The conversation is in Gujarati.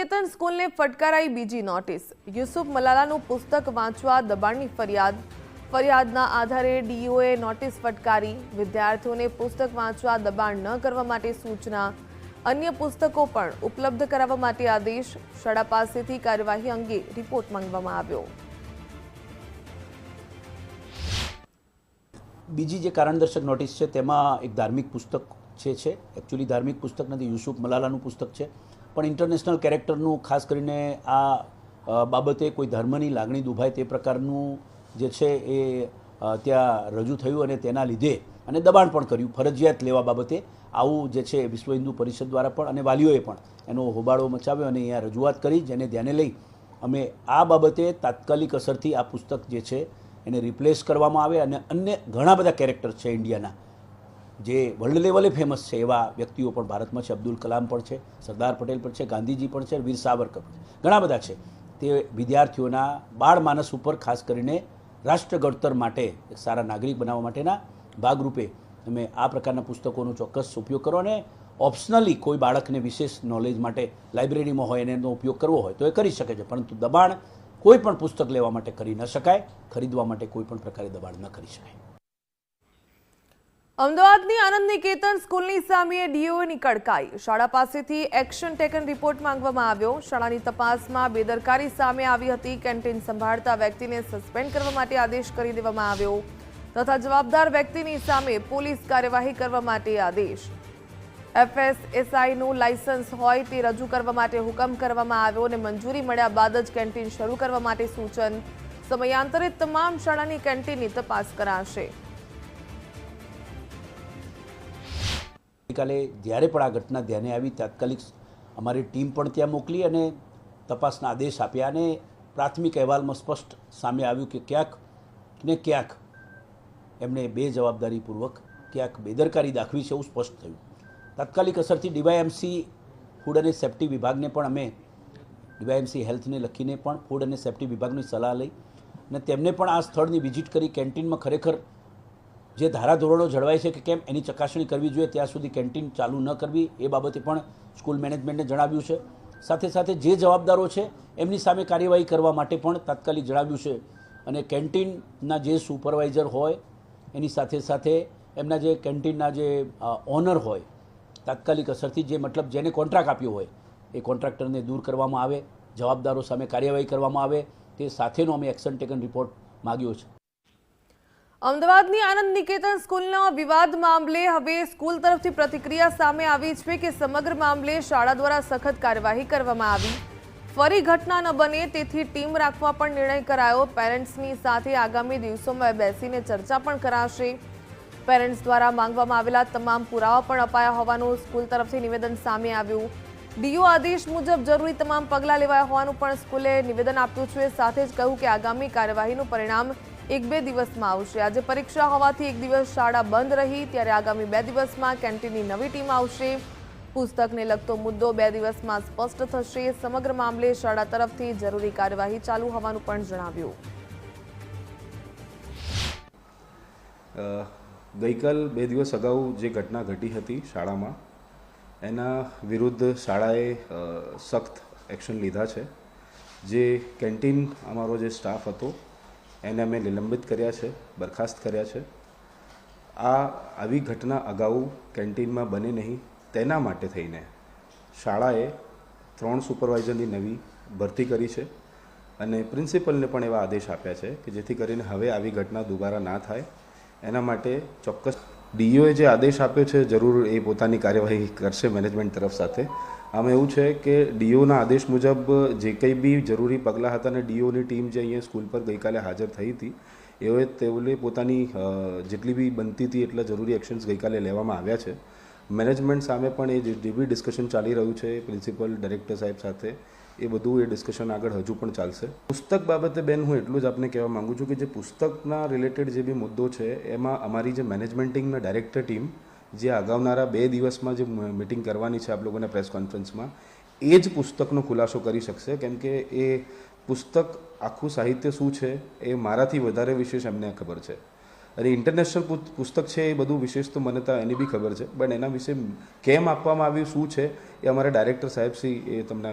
નિકેતન સ્કૂલને ફટકારાઈ બીજી નોટિસ। યુસુફ મલાલાનું પુસ્તક વાંચવા દબાણની ફરિયાદના આધારે ડીઓએ નોટિસ ફટકારી। વિદ્યાર્થીઓને પુસ્તક વાંચવા દબાણ ન કરવા માટે સૂચના, અન્ય પુસ્તકો પણ ઉપલબ્ધ કરાવવા માટે આદેશ। શાળા પાસેથી કાર્યવાહી અંગે રિપોર્ટ માંગવામાં આવ્યો। બીજી જે કારણદર્શક નોટિસ છે તેમાં એક ધાર્મિક પુસ્તક છે एक्चुअली धार्मिक पुस्तक नहीं, यूसुफ मलालाનું પુસ્તક છે, પણ ઇન્ટરનેશનલ કેરેક્ટરનું ખાસ કરીને આ બાબતે કોઈ ધર્મની લાગણી દુભાય તે પ્રકારનું જે છે એ ત્યાં રજૂ થયું અને તેના લીધે અને દબાણ પણ કર્યું ફરજિયાત લેવા બાબતે। આવું જે છે વિશ્વ હિન્દુ પરિષદ દ્વારા પણ અને વાલીઓએ પણ એનો હોબાળો મચાવ્યો અને અહીંયા રજૂઆત કરી, જેને ધ્યાને લઈ અમે આ બાબતે તાત્કાલિક અસરથી આ પુસ્તક જે છે એને રિપ્લેસ કરવામાં આવે અને અન્ય ઘણા બધા કેરેક્ટર છે ઇન્ડિયાના જે વર્લ્ડ લેવલે ફેમસ છે એવા વ્યક્તિઓ પણ ભારતમાં છે। અબ્દુલ કલામ પણ છે, સરદાર પટેલ પણ છે, ગાંધીજી પણ છે, વીર સાવરકર પણ છે, ઘણા બધા છે। તે વિદ્યાર્થીઓના બાળ માનસ ઉપર ખાસ કરીને રાષ્ટ્ર ઘડતર માટે એક સારા નાગરિક બનાવવા માટેના ભાગરૂપે અમે આ પ્રકારના પુસ્તકોનો ચોક્કસ ઉપયોગ કરો અને ઓપ્શનલી કોઈ બાળકને વિશેષ નોલેજ માટે લાઇબ્રેરીમાં હોય અને એનો ઉપયોગ કરવો હોય તો એ કરી શકે છે, પરંતુ દબાણ કોઈ પણ પુસ્તક લેવા માટે કરી ન શકાય, ખરીદવા માટે કોઈ પણ પ્રકારે દબાણ ન કરી શકાય। અમદાવાદની આનંદ નિકેતન સ્કૂલની સામે ડીઓની કડકાઈ। શાળા પાસેથી એક્શન ટેકન રિપોર્ટ માંગવામાં આવ્યો। શાળાની તપાસમાં બેદરકારી સામે આવી હતી। કેન્ટીન સંભાળતા વ્યક્તિને સસ્પેન્ડ કરવા માટે આદેશ કરી દેવામાં આવ્યો તથા જવાબદાર વ્યક્તિની સામે પોલીસ કાર્યવાહી કરવા માટે આદેશ। એફએસએસઆઈનું લાયસન્સ હોય તે રજૂ કરવા માટે હુકમ કરવામાં આવ્યો અને મંજૂરી મળ્યા બાદ જ કેન્ટીન શરૂ કરવા માટે સૂચન। સમયાંતરે તમામ શાળાની કેન્ટીનની તપાસ કરાશે। ગઈકાલે જ્યારે પણ આ ઘટના ધ્યાને આવી તાત્કાલિક અમારી ટીમ પણ ત્યાં મોકલી અને તપાસના આદેશ આપ્યા અને પ્રાથમિક અહેવાલમાં સ્પષ્ટ સામે આવ્યું કે ક્યાંક ને ક્યાંક એમણે બેજવાબદારીપૂર્વક ક્યાંક બેદરકારી દાખવી છે એવું સ્પષ્ટ થયું। તાત્કાલિક અસરથી ડીવાયએમસી ફૂડ અને સેફ્ટી વિભાગને પણ અમે ડીવાયએમસી હેલ્થને લખીને પણ ફૂડ અને સેફ્ટી વિભાગની સલાહ લઈ અને તેમને પણ આ સ્થળની વિઝિટ કરી કેન્ટીનમાં ખરેખર જે ધારાધોરણો જળવાય છે કે કેમ એની ચકાસણી કરવી જોઈએ, ત્યાં સુધી કેન્ટીન ચાલુ ન કરવી એ બાબતે પણ સ્કૂલ મેનેજમેન્ટને જણાવ્યું છે। સાથે સાથે જે જવાબદારો છે એમની સામે કાર્યવાહી કરવા માટે પણ તાત્કાલિક જણાવ્યું છે અને કેન્ટીનના જે સુપરવાઇઝર હોય એની સાથે સાથે એમના જે કેન્ટીનના જે ઓનર હોય તાત્કાલિક અસરથી જે મતલબ જેને કોન્ટ્રાક્ટ આપ્યો હોય એ કોન્ટ્રાક્ટરને દૂર કરવામાં આવે, જવાબદારો સામે કાર્યવાહી કરવામાં આવે, તે સાથેનો અમે એક્શન ટેકન રિપોર્ટ માગ્યો છે। અમદાવાદની આનંદ નિકેતન સ્કૂલના વિવાદ મામલે હવે સ્કૂલ તરફથી પ્રતિક્રિયા સામે આવી છે કે સમગ્ર મામલે શાળા દ્વારા સખત કાર્યવાહી કરવામાં આવી। ફરી ઘટના ન બને તેથી ટીમ રાખવા પણ નિર્ણય કરાયો। પેરેન્ટ્સની સાથે આગામી દિવસોમાં બેસીને ચર્ચા પણ કરાશે। પેરેન્ટ્સ દ્વારા માંગવામાં આવેલા તમામ પુરાવા પણ અપાયા હોવાનું સ્કૂલ તરફથી નિવેદન સામે આવ્યું। ડીઓ આદેશ મુજબ જરૂરી તમામ પગલાં લેવાયા હોવાનું પણ સ્કૂલે નિવેદન આપ્યું છે। સાથે જ કહ્યું કે આગામી કાર્યવાહીનું પરિણામ 1-2 દિવસમાં આવશે। આજે પરીક્ષા હોવાથી એક દિવસ શાળા બંધ રહી, ત્યારે આગામી 2 દિવસમાં કેન્ટીનની નવી ટીમ આવશે। પુસ્તકને લગતો મુદ્દો 2 દિવસમાં સ્પષ્ટ થશે। સમગ્ર મામલે શાળા તરફથી જરૂરી કાર્યવાહી ચાલુ હોવાનું પણ જણાવ્યું। ગઈકાલ 2 દિવસ અગાઉ જે ઘટના ઘટી હતી શાળામાં, એના વિરુદ્ધ શાળાએ સખ્ત એક્શન લીધા છે। જે કેન્ટીન અમારો જે સ્ટાફ હતો એને અમે નિલંબિત કર્યા છે, બરખાસ્ત કર્યા છે। આવી ઘટના અગાઉ કેન્ટીનમાં બને નહીં તેના માટે થઈને શાળાએ 3 સુપરવાઇઝરની નવી ભરતી કરી છે અને પ્રિન્સિપલને પણ એવા આદેશ આપ્યા છે કે જેથી કરીને હવે આવી ઘટના દુબારા ના થાય એના માટે ચોક્કસ ડીઓએ જે આદેશ આપ્યો છે જરૂર એ પોતાની કાર્યવાહી કરશે મેનેજમેન્ટ તરફ સાથે। આમાં એવું છે કે ડીઓના આદેશ મુજબ જે કંઈ બી જરૂરી પગલાં હતા અને ડીઓની ટીમ જે અહીંયા સ્કૂલ પર ગઈકાલે હાજર થઈ હતી તેઓએ પોતાની જેટલી બી બનતી હતી એટલા જરૂરી એક્શન્સ ગઈકાલે લેવામાં આવ્યા છે। મેનેજમેન્ટ સામે પણ એ જે બી ડિસ્કશન ચાલી રહ્યું છે પ્રિન્સિપલ ડાયરેક્ટર સાહેબ સાથે, એ બધું એ ડિસ્કશન આગળ હજુ પણ ચાલશે। પુસ્તક બાબતે બેન હું એટલું જ આપને કહેવા માગું છું કે જે પુસ્તકના રિલેટેડ જે બી મુદ્દો છે એમાં અમારી જે મેનેજમેન્ટિંગના ડાયરેક્ટર ટીમ જે અગાઉનારા 2 દિવસમાં જે મિટિંગ કરવાની છે આપ લોકોના પ્રેસ કોન્ફરન્સમાં, એ જ પુસ્તકનો ખુલાસો કરી શકશે, કેમ કે એ પુસ્તક આખું સાહિત્ય શું છે એ મારાથી વધારે વિશેષ એમને ખબર છે અને ઇન્ટરનેશનલ પુસ્તક છે એ બધું વિશેષ તો મને તો એની બી ખબર છે, પણ એના વિશે કેમ આપવામાં આવ્યું શું છે એ અમારા ડાયરેક્ટર સાહેબ શ્રી એ તમને